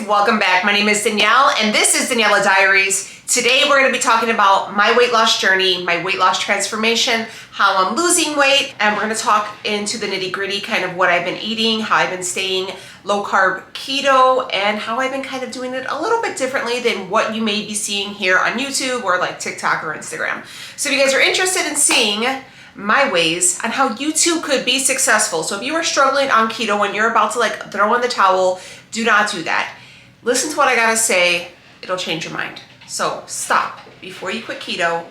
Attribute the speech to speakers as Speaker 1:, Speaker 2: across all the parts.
Speaker 1: welcome back. My name is Danielle and this is Daniela Diaries. Today we're going to be talking about my weight loss journey, my weight loss transformation, how I'm losing weight, and we're going to talk into the nitty-gritty, kind of what I've been eating, how I've been staying low carb keto, and how I've been kind of doing it a little bit differently than what you may be seeing here on YouTube or like TikTok or Instagram. So if you guys are interested in seeing my ways on how you too could be successful. So if you are struggling on keto and you're about to like throw in the towel, do not do that. Listen to what I gotta say, it'll change your mind. So stop before you quit keto.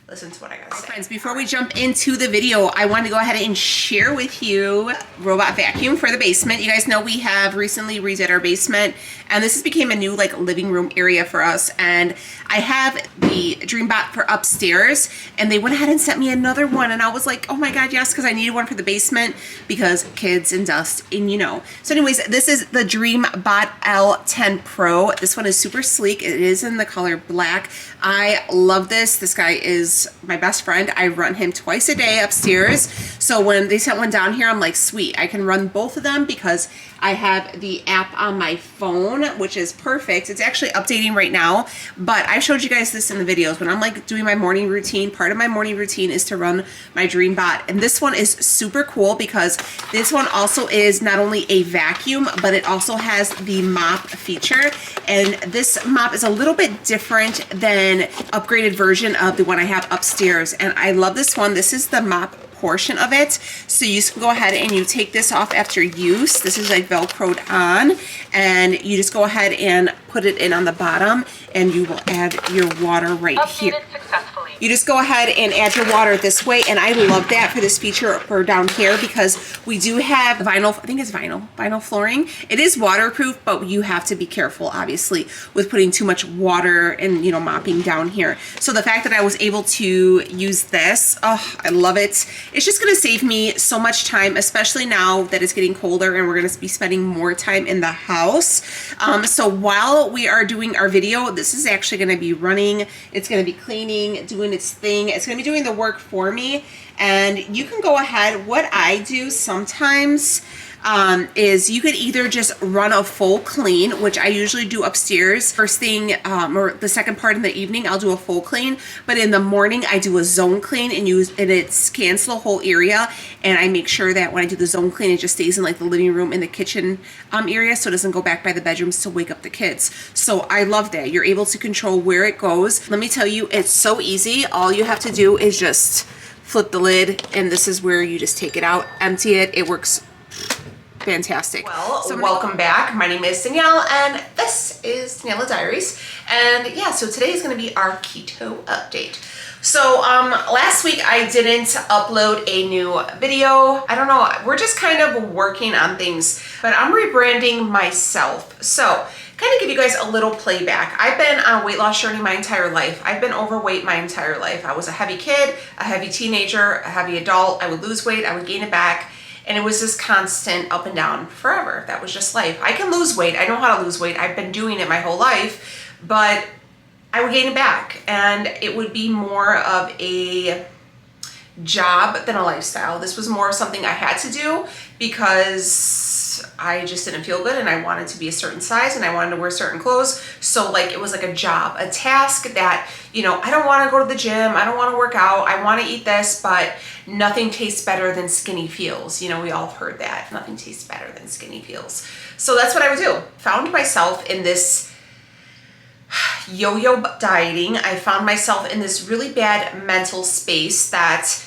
Speaker 1: Listen to what I gotta say. Friends, before we jump into the video, I want to go ahead and share with you robot vacuum for the basement. You guys know we have recently redid our basement, and this has became a new like living room area for us. And I have the DreamBot for upstairs, and they went ahead and sent me another one, and I was like, oh my god, yes, because I needed one for the basement because kids and dust, and you know. So anyways, this is the DreamBot L10 Pro. This one is super sleek. It is in the color black. I love this. This guy is my best friend. I run him twice a day upstairs. So when they sent one down here, I'm like, sweet, I can run both of them because I have the app on my phone, which is perfect. It's actually updating right now, but I've showed you guys this in the videos. When I'm like doing my morning routine, part of my morning routine is to run my DreamBot. And this one is super cool because this one also is not only a vacuum, but it also has the mop feature. And this mop is a little bit different than upgraded version of the one I have upstairs. And I love this one. This is the mop portion of it. So you just go ahead and you take this off after use. This is like Velcroed on, and you just go ahead and put it in on the bottom, and you will add your water right here. You just go ahead and add your water this way, and I love that for this feature for down here because we do have vinyl, I think it's vinyl flooring. It is waterproof, but you have to be careful, obviously, with putting too much water and, you know, mopping down here. So the fact that I was able to use this, oh, I love it. It's just gonna save me so much time, especially now that it's getting colder and we're gonna be spending more time in the house. So while we are doing our video, this is actually gonna be running. It's gonna be cleaning, doing its thing. It's gonna be doing the work for me. And you can go ahead, what I do sometimes is you could either just run a full clean, which I usually do upstairs first thing, or the second part in the evening, I'll do a full clean. But in the morning, I do a zone clean and it scans the whole area. And I make sure that when I do the zone clean, it just stays in like the living room and the kitchen area, so it doesn't go back by the bedrooms to wake up the kids. So I love that. You're able to control where it goes. Let me tell you, it's so easy. All you have to do is just flip the lid, and this is where you just take it out, empty it. It works fantastic. Well, so welcome back. My name is Danielle and this is Daniela Diaries. And yeah, so today is going to be our keto update. So last week I didn't upload a new video. I don't know, we're just kind of working on things, but I'm rebranding myself. So kind of give you guys a little playback. I've been on a weight loss journey my entire life. I've been overweight my entire life. I was a heavy kid, a heavy teenager, a heavy adult. I would lose weight, I would gain it back. And it was this constant up and down forever. That was just life. I can lose weight. I know how to lose weight. I've been doing it my whole life, but I would gain it back. And it would be more of a job than a lifestyle. This was more of something I had to do because I just didn't feel good and I wanted to be a certain size and I wanted to wear certain clothes. So like it was like a job, a task that, you know, I don't want to go to the gym, I don't want to work out, I want to eat this, but nothing tastes better than skinny feels. You know, we all have heard that. Nothing tastes better than skinny feels. So that's what I would do. Found myself in this yo-yo dieting. I found myself in this really bad mental space that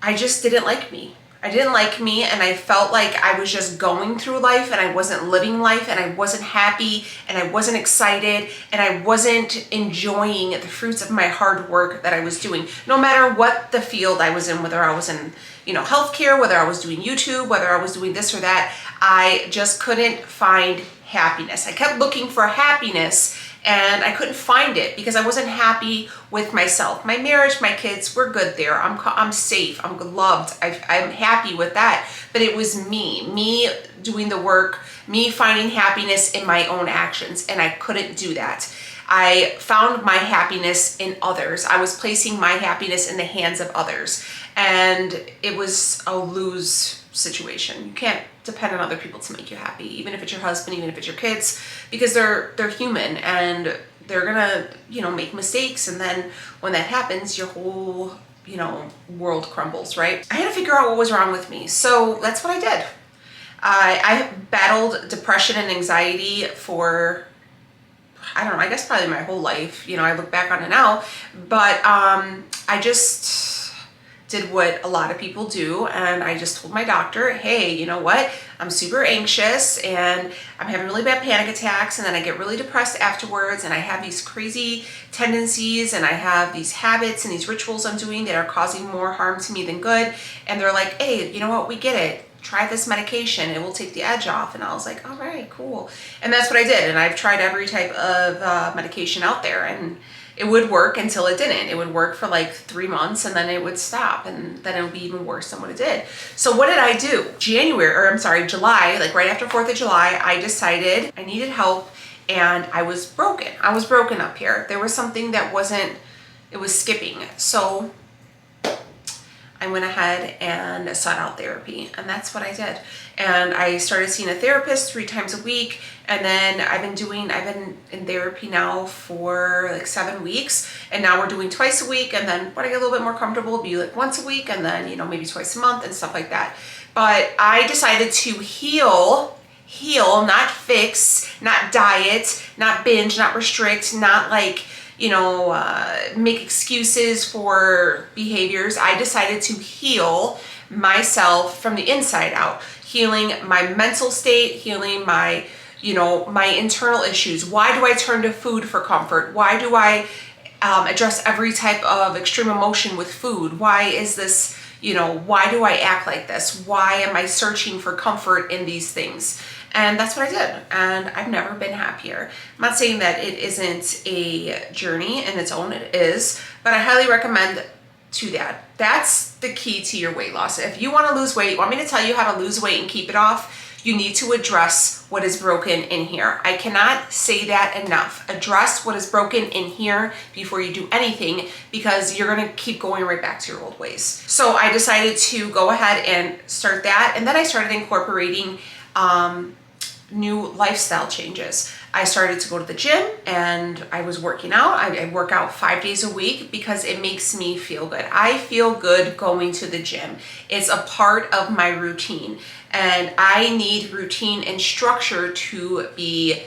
Speaker 1: I just didn't like me. I didn't like me, and I felt like I was just going through life and I wasn't living life, and I wasn't happy and I wasn't excited and I wasn't enjoying the fruits of my hard work that I was doing. No matter what the field I was in, whether I was in, you know, healthcare, whether I was doing YouTube, whether I was doing this or that, I just couldn't find happiness. I kept looking for happiness and I couldn't find it because I wasn't happy with myself. My marriage, my kids, we're good there. I'm safe, I'm loved, I'm happy with that. But it was me doing the work, me finding happiness in my own actions, and I couldn't do that. I found my happiness in others. I was placing my happiness in the hands of others, and it was a lose situation. You can't depend on other people to make you happy, even if it's your husband, even if it's your kids, because they're human and they're gonna, you know, make mistakes. And then when that happens, your whole, you know, world crumbles, right? I had to figure out what was wrong with me. So that's what I did. I battled depression and anxiety for, I don't know, I guess probably my whole life. You know, I look back on it now, but I just did what a lot of people do, and I just told my doctor, hey, you know what, I'm super anxious and I'm having really bad panic attacks, and then I get really depressed afterwards, and I have these crazy tendencies, and I have these habits and these rituals I'm doing that are causing more harm to me than good. And they're like, hey, you know what, we get it, try this medication, it will take the edge off. And I was like, all right, cool. And that's what I did. And I've tried every type of medication out there, and it would work until it didn't. It would work for like 3 months and then it would stop, and then it would be even worse than what it did. So what did I do? July, like right after 4th of July, I decided I needed help, and I was broken. I was broken up here. There was something that it was skipping. So I went ahead and sought out therapy, and that's what I did. And I started seeing a therapist 3 times a week, and then I've been in therapy now for like 7 weeks, and now we're doing twice a week, and then when I get a little bit more comfortable, it'll be like once a week, and then, you know, maybe twice a month and stuff like that. But I decided to heal, not fix, not diet, not binge, not restrict, not like, you know, make excuses for behaviors. I decided to heal myself from the inside out, healing my mental state, healing my, you know, my internal issues. Why do I turn to food for comfort? Why do I address every type of extreme emotion with food? Why is this, you know, why do I act like this? Why am I searching for comfort in these things? And that's what I did, and I've never been happier. I'm not saying that it isn't a journey in its own, it is, but I highly recommend to that. That's the key to your weight loss. If you want to lose weight, want me to tell you how to lose weight and keep it off, you need to address what is broken in here. I cannot say that enough. Address what is broken in here before you do anything, because you're going to keep going right back to your old ways. So I decided to go ahead and start that, and then I started incorporating new lifestyle changes. I started to go to the gym, and I was working out. I work out 5 days a week because it makes me feel good. I feel good going to the gym. It's a part of my routine, and I need routine and structure to be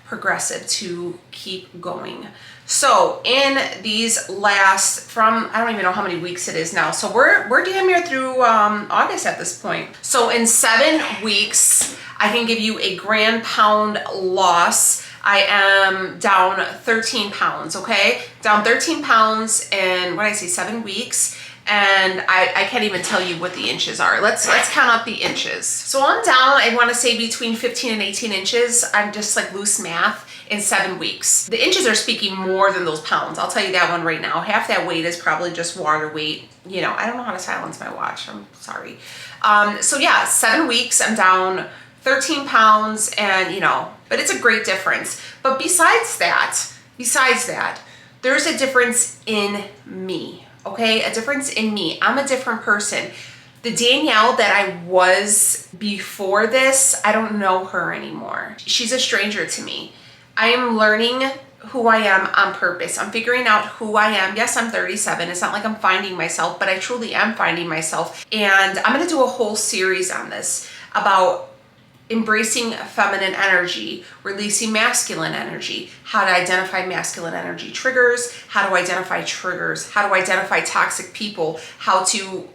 Speaker 1: progressive, to keep going. So in these last, I don't even know how many weeks it is now. So we're damn near through August at this point. So in 7 weeks, I can give you a grand pound loss. I am down 13 pounds, okay? Down 13 pounds in, what did I say, 7 weeks. And I can't even tell you what the inches are. Let's count up the inches. So I'm down, I wanna say between 15 and 18 inches. I'm just like loose math. In 7 weeks. The inches are speaking more than those pounds. I'll tell you that one right now. Half that weight is probably just water weight. You know, I don't know how to silence my watch. I'm sorry. So yeah, 7 weeks, I'm down 13 pounds, and you know, but it's a great difference. But besides that, there's a difference in me, okay? A difference in me. I'm a different person. The Danielle that I was before this, I don't know her anymore. She's a stranger to me. I am learning who I am on purpose. I'm figuring out who I am. Yes, I'm 37. It's not like I'm finding myself, but I truly am finding myself. And I'm going to do a whole series on this about embracing feminine energy, releasing masculine energy, how to identify masculine energy triggers, how to identify triggers, how to identify toxic people, how to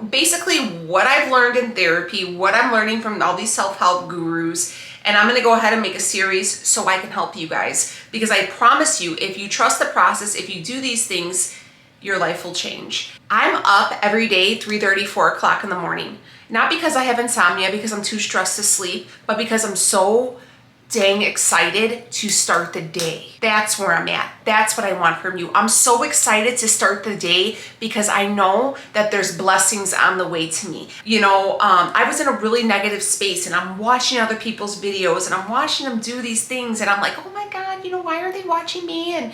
Speaker 1: basically what I've learned in therapy, what I'm learning from all these self-help gurus. And I'm gonna go ahead and make a series so I can help you guys, because I promise you, if you trust the process, if you do these things, your life will change. I'm up every day, 3:30, 4 o'clock in the morning. Not because I have insomnia, because I'm too stressed to sleep, but because I'm so dang excited to start the day. That's where I'm at. That's what I want from you. I'm so excited to start the day because I know that there's blessings on the way to me. You know, I was in a really negative space, and I'm watching other people's videos, and I'm watching them do these things, and I'm like, oh my God, you know, why are they watching me? And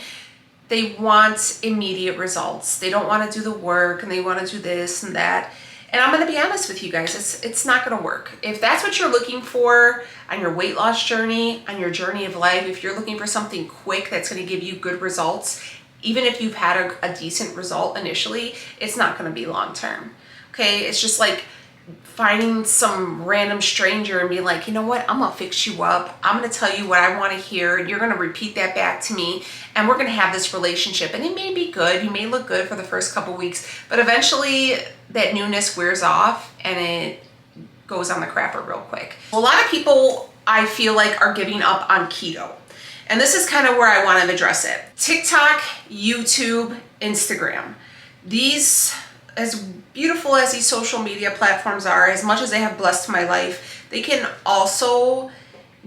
Speaker 1: they want immediate results. They don't want to do the work, and they want to do this and that. And I'm gonna be honest with you guys, it's not gonna work. If that's what you're looking for on your weight loss journey, on your journey of life, if you're looking for something quick that's gonna give you good results, even if you've had a decent result initially, it's not gonna be long-term, okay? It's just like finding some random stranger and be like, you know what, I'm gonna fix you up. I'm gonna tell you what I wanna hear. You're gonna repeat that back to me, and we're gonna have this relationship. And it may be good, you may look good for the first couple weeks, but eventually that newness wears off and it goes on the crapper real quick. A lot of people, I feel like, are giving up on keto. And this is kind of where I want to address it. TikTok, YouTube, Instagram. These, as beautiful as these social media platforms are, as much as they have blessed my life, they can also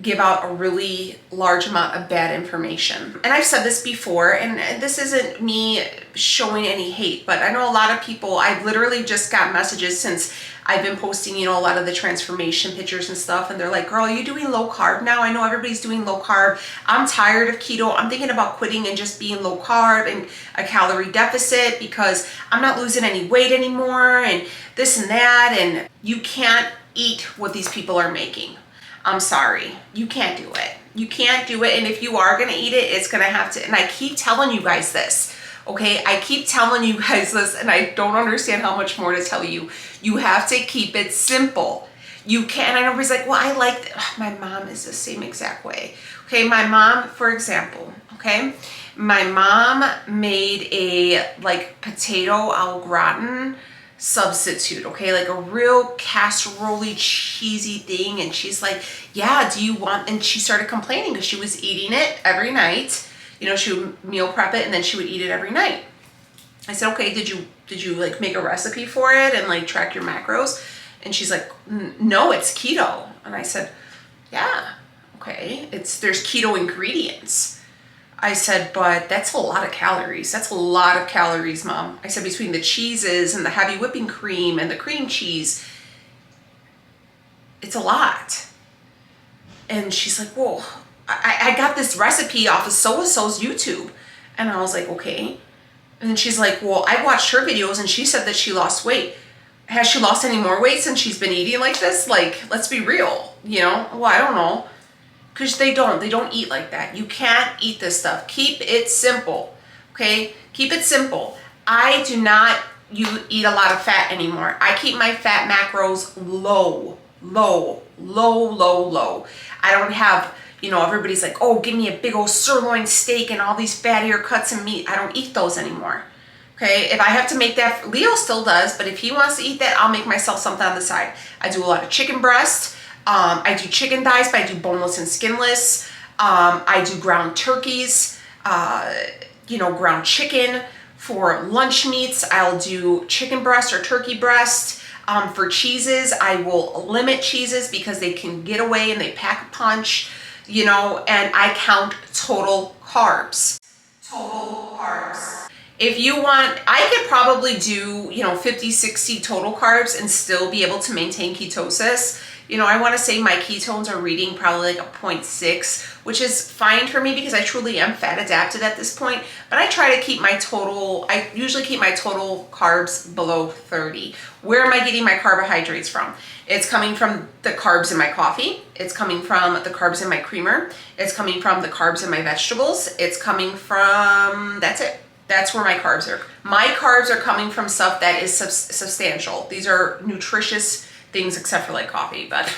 Speaker 1: give out a really large amount of bad information. And I've said this before, and this isn't me showing any hate, but I know a lot of people, I've literally just got messages since I've been posting, you know, a lot of the transformation pictures and stuff, and they're like, girl, are you doing low carb now? I know everybody's doing low carb. I'm tired of keto. I'm thinking about quitting and just being low carb and a calorie deficit because I'm not losing any weight anymore and this and that. And you can't eat what these people are making. I'm sorry, you can't do it. You can't do it. And if you are gonna eat it, it's gonna have to, and I keep telling you guys this, okay? I keep telling you guys this, and I don't understand how much more to tell you. You have to keep it simple. You can't, I know everybody's like, well, I like, my mom is the same exact way. Okay, my mom, for example, okay? My mom made a like potato au gratin substitute, okay, like a real casserole-y cheesy thing, and she's like, yeah, do you want, and she started complaining because she was eating it every night, you know, she would meal prep it and then she would eat it every night. I said, okay, did you like make a recipe for it and like track your macros? And she's like, no, it's keto. And I said, yeah, okay, there's keto ingredients. I said, but that's a lot of calories. That's a lot of calories, Mom. I said, between the cheeses and the heavy whipping cream and the cream cheese, it's a lot. And she's like, well, I got this recipe off of so-and-so's YouTube. And I was like, okay. And then she's like, well, I watched her videos and she said that she lost weight. Has she lost any more weight since she's been eating like this? Like, let's be real, you know? Well, I don't know. Because they don't eat like that. You can't eat this stuff. Keep it simple, okay? Keep it simple. I do not eat a lot of fat anymore. I keep my fat macros low. I don't have, you know, everybody's like, oh, give me a big old sirloin steak and all these fattier cuts of meat. I don't eat those anymore, okay? If I have to make that, Leo still does, but if he wants to eat that, I'll make myself something on the side. I do a lot of chicken breast. I do chicken thighs, but I do boneless and skinless. I do ground turkeys, you know, ground chicken. For lunch meats, I'll do chicken breast or turkey breast. For cheeses, I will limit cheeses because they can get away and they pack a punch, you know, and I count total carbs. Total carbs. If you want, I could probably do, you know, 50, 60 total carbs and still be able to maintain ketosis. You know, I want to say my ketones are reading probably like a 0.6, which is fine for me because I truly am fat adapted at this point. But I try to keep my total, I usually keep my total carbs below 30. Where am I getting my carbohydrates from? It's coming from the carbs in my coffee. It's coming from the carbs in my creamer. It's coming from the carbs in my vegetables. It's coming from, that's it. That's where my carbs are. My carbs are coming from stuff that is substantial. These are nutritious things except for like coffee, but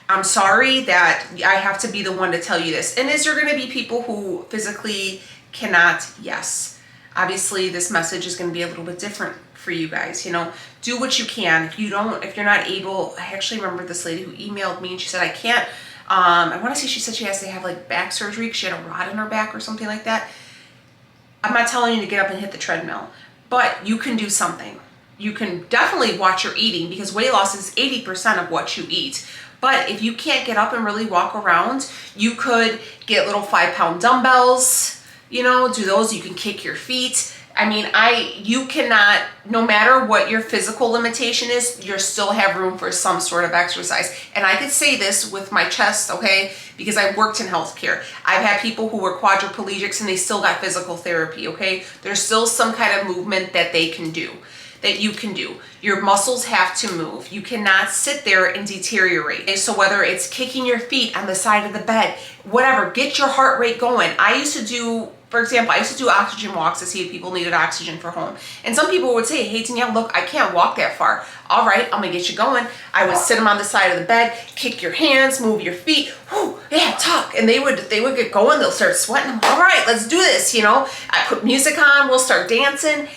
Speaker 1: I'm sorry that I have to be the one to tell you this. And is there going to be people who physically cannot? Yes. Obviously this message is going to be a little bit different for you guys, you know, do what you can. If you're not able, I actually remember this lady who emailed me and she said, I can't, I want to say she said she has to have like back surgery because she had a rod in her back or something like that. I'm not telling you to get up and hit the treadmill, but you can do something. You can definitely watch your eating because weight loss is 80% of what you eat. But if you can't get up and really walk around, you could get little 5-pound dumbbells, you know, do those. You can kick your feet. I mean, you cannot, no matter what your physical limitation is, you still have room for some sort of exercise. And I could say this with my chest, okay, because I worked in healthcare. I've had people who were quadriplegics and they still got physical therapy, okay? There's still some kind of movement that they can do. that you can do. Your muscles have to move. You cannot sit there and deteriorate. So whether it's kicking your feet on the side of the bed, whatever, get your heart rate going. I used to do, for example, I used to do oxygen walks to see if people needed oxygen for home. And some people would say, hey, Danielle, look, I can't walk that far. All right, I'm gonna get you going. I would sit them on the side of the bed, kick your hands, move your feet. Whoo, yeah, talk. And they would get going. They'll start sweating. All right, let's do this. You know, I put music on. We'll start dancing.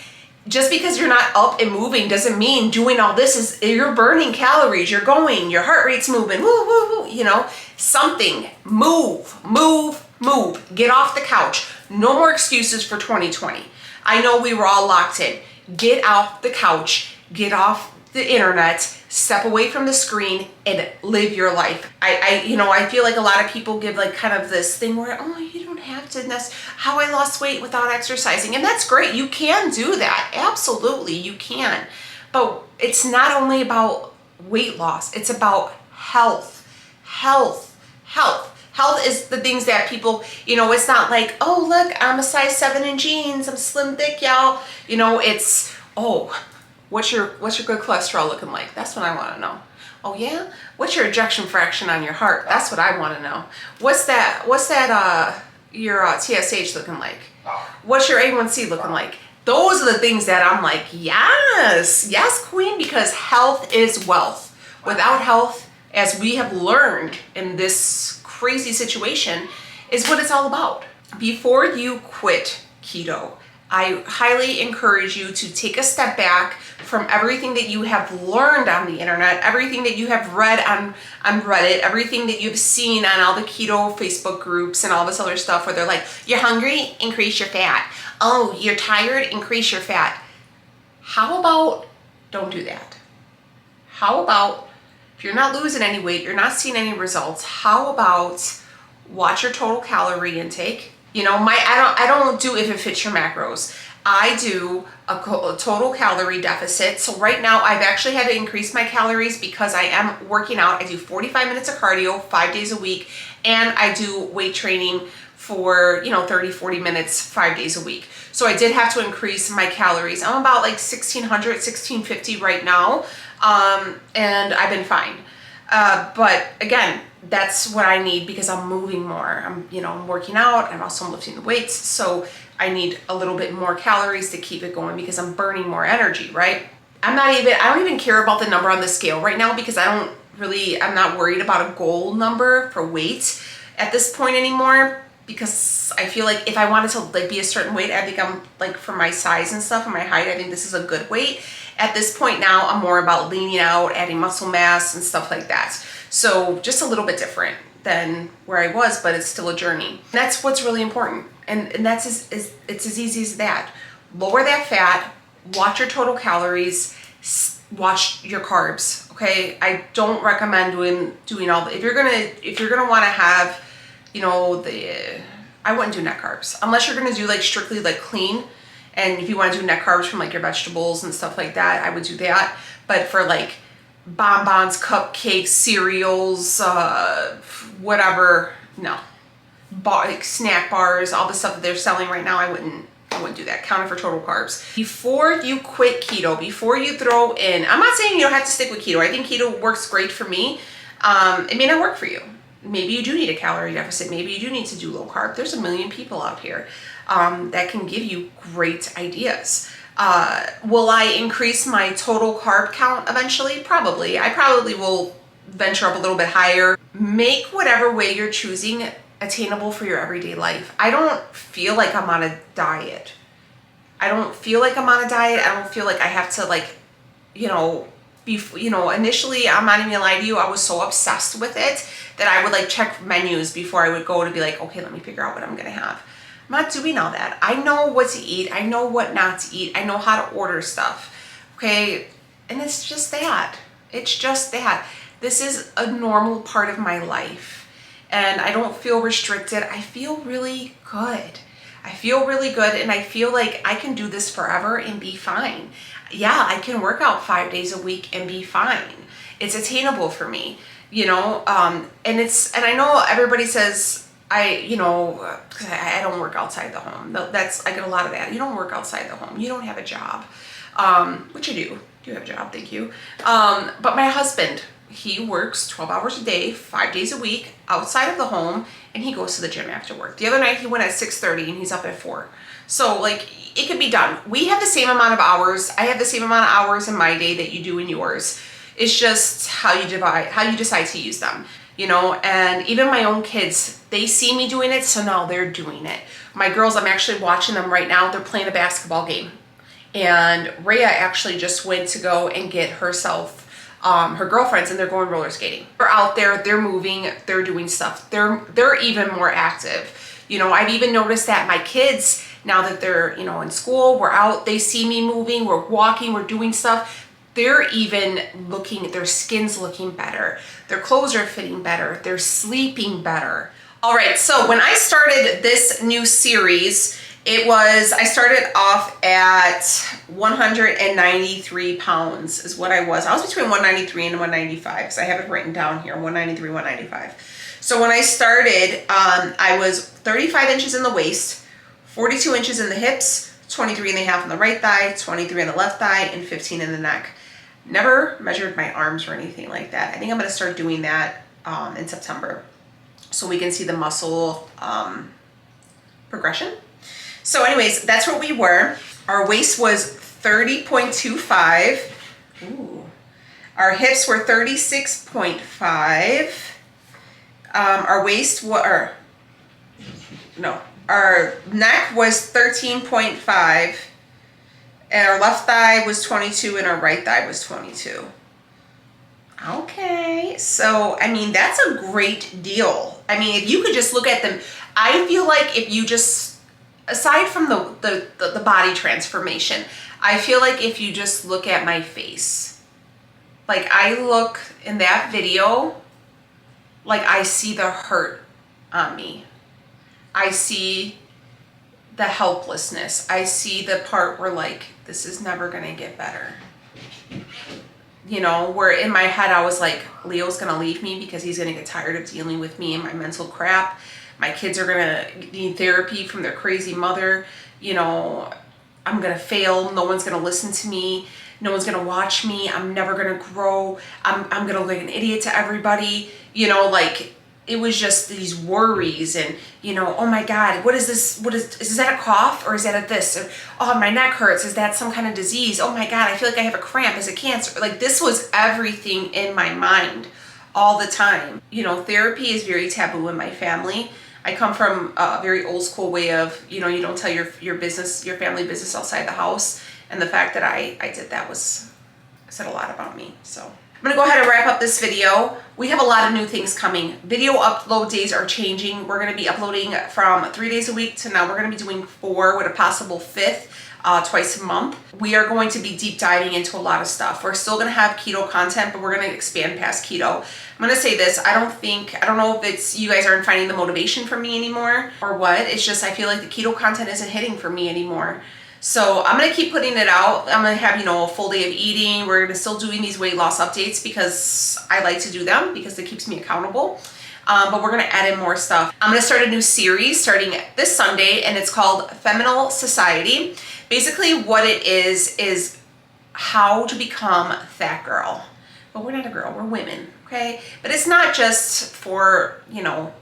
Speaker 1: Just because you're not up and moving doesn't mean doing all this is, you're burning calories. You're going, your heart rate's moving. Woo, woo, woo. You know, something. Move, move, move. Get off the couch. No more excuses for 2020. I know we were all locked in. Get off the couch. Get off the internet, step away from the screen and live your life. I feel like a lot of people give like kind of this thing where, oh, you don't have to, that's how I lost weight without exercising. And that's great. You can do that. Absolutely, you can. But it's not only about weight loss. It's about health, health, health. Health is the things that people, it's not like, oh, look, I'm a size 7 in jeans. I'm slim, thick, y'all. It's, oh, what's your good cholesterol looking like? That's what I want to know. Oh yeah? What's your ejection fraction on your heart? That's what I want to know. What's your TSH looking like? What's your A1C looking like? Those are the things that I'm like, yes, yes, queen, because health is wealth. Without health, as we have learned in this crazy situation, is what it's all about. Before you quit keto, I highly encourage you to take a step back from everything that you have learned on the internet, everything that you have read on Reddit, everything that you've seen on all the keto Facebook groups and all this other stuff where they're like, you're hungry, increase your fat. Oh, you're tired, increase your fat. How about don't do that? How about if you're not losing any weight, you're not seeing any results, how about watch your total calorie intake? I don't do if it fits your macros. I do a total calorie deficit. So right now I've actually had to increase my calories because I am working out. I do 45 minutes of cardio 5 days a week, and I do weight training for 30, 40 minutes 5 days a week. So I did have to increase my calories. I'm about like 1600, 1650 right now, and I've been fine. But again, that's what I need because I'm moving more. I'm working out. I'm also lifting the weights. So I need a little bit more calories to keep it going because I'm burning more energy, right? I don't even care about the number on the scale right now because I'm not worried about a goal number for weight at this point anymore, because I feel like if I wanted to like be a certain weight, I think I'm like, for my size and stuff and my height, I think this is a good weight. At this point now, I'm more about leaning out, adding muscle mass and stuff like that. So just a little bit different than where I was, but it's still a journey. And that's what's really important. And it's as easy as that. Lower that fat, watch your total calories, watch your carbs. Okay. I don't recommend doing all the, if you're gonna want to have, I wouldn't do net carbs unless you're gonna do like strictly like clean. And if you want to do net carbs from like your vegetables and stuff like that, I would do that. But for like bonbons, cupcakes, cereals, whatever, no. Like snack bars, all the stuff that they're selling right now, I wouldn't do that. Count it for total carbs. Before you quit keto, before you throw in, I'm not saying you don't have to stick with keto. I think keto works great for me. It may not work for you. Maybe you do need a calorie deficit. Maybe you do need to do low carb. There's a million people out here that can give you great ideas. Will I increase my total carb count eventually? Probably. I probably will venture up a little bit higher. Make whatever way you're choosing attainable for your everyday life. I don't feel like I'm on a diet. I don't feel like I'm on a diet. I don't feel like I have to like, initially, I'm not even gonna lie to you, I was so obsessed with it that I would like check menus before I would go to be like, okay, let me figure out what I'm gonna have. I'm not doing all that. I know what to eat. I know what not to eat. I know how to order stuff. Okay. And it's just that. It's just that. This is a normal part of my life. And I don't feel restricted. I feel really good. I feel really good. And I feel like I can do this forever and be fine. Yeah, I can work out 5 days a week and be fine. It's attainable for me, and I know everybody says, I don't work outside the home. I get a lot of that. You don't work outside the home. You don't have a job. which I do have a job, thank you. But my husband, he works 12 hours a day, 5 days a week outside of the home, and he goes to the gym after work. The other night he went at 6:30 and he's up at 4. So like, it could be done. We have the same amount of hours. I have the same amount of hours in my day that you do in yours. It's just how you decide to use them, you know. And even my own kids, they see me doing it, so now they're doing it. My girls, I'm actually watching them right now. They're playing a basketball game. And Rhea actually just went to go and get herself her girlfriends, and they're going roller skating. They're out there, they're moving, they're doing stuff. They're even more active. You know, I've even noticed that my kids, now that they're, you know, in school, we're out, they see me moving, we're walking, we're doing stuff. They're even looking, their skin's looking better. Their clothes are fitting better. They're sleeping better. All right, so when I started this new series, I started off at 193 pounds is what I was. I was between 193 and 195 because I have it written down here, 193, 195. So when I started, I was 35 inches in the waist, 42 inches in the hips, 23 and a half on the right thigh, 23 on the left thigh, and 15 in the neck. Never measured my arms or anything like that. I think I'm gonna start doing that in September so we can see the muscle progression. So anyways, that's what we were. Our waist was 30.25. Ooh. Our hips were 36.5. Our waist our neck was 13.5. And our left thigh was 22 and our right thigh was 22. Okay, so I mean, that's a great deal. I mean, if you could just look at them, I feel like if you just, aside from the body transformation, I feel like if you just look at my face, like I look in that video, like I see the hurt on me. I see the helplessness. I see the part where like, this is never gonna get better. You know, where in my head I was like, Leo's gonna leave me because he's gonna get tired of dealing with me and my mental crap. My kids are gonna need therapy from their crazy mother. You know, I'm gonna fail. No one's gonna listen to me. No one's gonna watch me. I'm never gonna grow. I'm gonna look like an idiot to everybody. You know, like it was just these worries and, you know, oh my God, what is this? Is that a cough or is that a this? Or, oh, my neck hurts. Is that some kind of disease? Oh my God, I feel like I have a cramp. Is it cancer? Like this was everything in my mind all the time. You know, therapy is very taboo in my family. I come from a very old school way of, you know, you don't tell your business, your family business outside the house. And the fact that I did that said a lot about me. So I'm gonna go ahead and wrap up this video. We have a lot of new things coming. Video upload days are changing. We're gonna be uploading from 3 days a week to now we're gonna be doing 4 with a possible 5th. Twice a month. We are going to be deep diving into a lot of stuff. We're still gonna have keto content, but we're gonna expand past keto. I'm gonna say this, I don't know if it's you guys aren't finding the motivation from me anymore or what. It's just I feel like the keto content isn't hitting for me anymore. So I'm gonna keep putting it out. I'm gonna have, you know, a full day of eating. We're gonna still doing these weight loss updates because I like to do them because it keeps me accountable. But we're gonna add in more stuff. I'm gonna start a new series starting this Sunday, and it's called FEMINAL Society. Basically what it is how to become that girl. But we're not a girl, we're women, okay? But it's not just for, you know,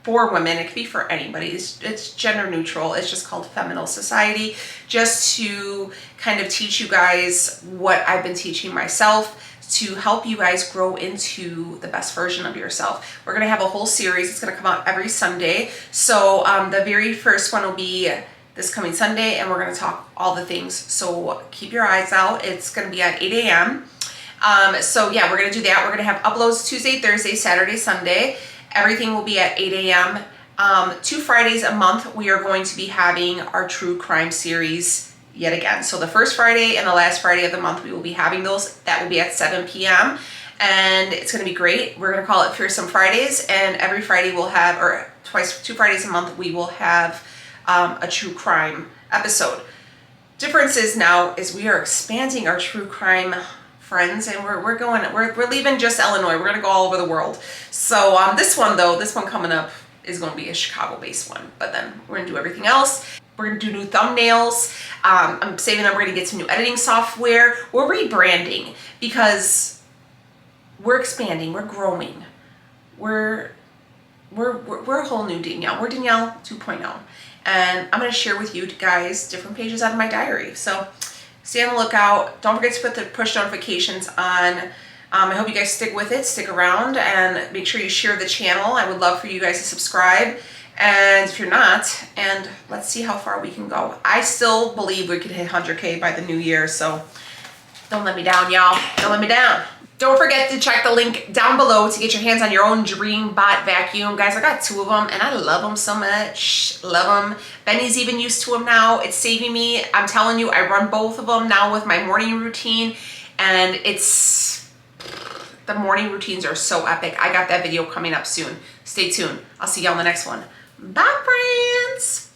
Speaker 1: for women, it could be for anybody. It's gender neutral. It's just called FEMINAL Society, just to kind of teach you guys what I've been teaching myself, to help you guys grow into the best version of yourself. We're gonna have a whole series. It's gonna come out every Sunday. So the very first one will be this coming Sunday, and we're gonna talk all the things. So keep your eyes out. It's gonna be at 8 a.m. So yeah, we're gonna do that. We're gonna have uploads Tuesday, Thursday, Saturday, Sunday. Everything will be at 8 a.m. 2 Fridays a month, we are going to be having our true crime series yet again. So the first Friday and the last Friday of the month, we will be having those. That will be at 7 p.m. And it's gonna be great. We're gonna call it Fearsome Fridays, and every Friday we'll have, or 2 Fridays a month, we will have a true crime episode. Difference is now is we are expanding our true crime friends, and we're leaving just Illinois. We're gonna go all over the world. So this one coming up is gonna be a Chicago-based one, but then we're gonna do everything else. We're gonna do new thumbnails. I'm saving up, we're gonna get some new editing software. We're rebranding because we're expanding, we're growing. We're a whole new Danielle. We're Danielle 2.0. And I'm gonna share with you guys different pages out of my diary. So stay on the lookout. Don't forget to put the push notifications on. I hope you guys stick with it, stick around, and make sure you share the channel. I would love for you guys to subscribe. And if you're not, and let's see how far we can go. I still believe we could hit 100K by the new year, so don't let me down, y'all. Don't let me down. Don't forget to check the link down below to get your hands on your own Dream Bot vacuum. Guys, I got 2 of them and I love them so much. Love them. Benny's even used to them now. It's saving me. I'm telling you, I run both of them now with my morning routine, and the morning routines are so epic. I got that video coming up soon. Stay tuned. I'll see y'all in the next one. Bye, friends.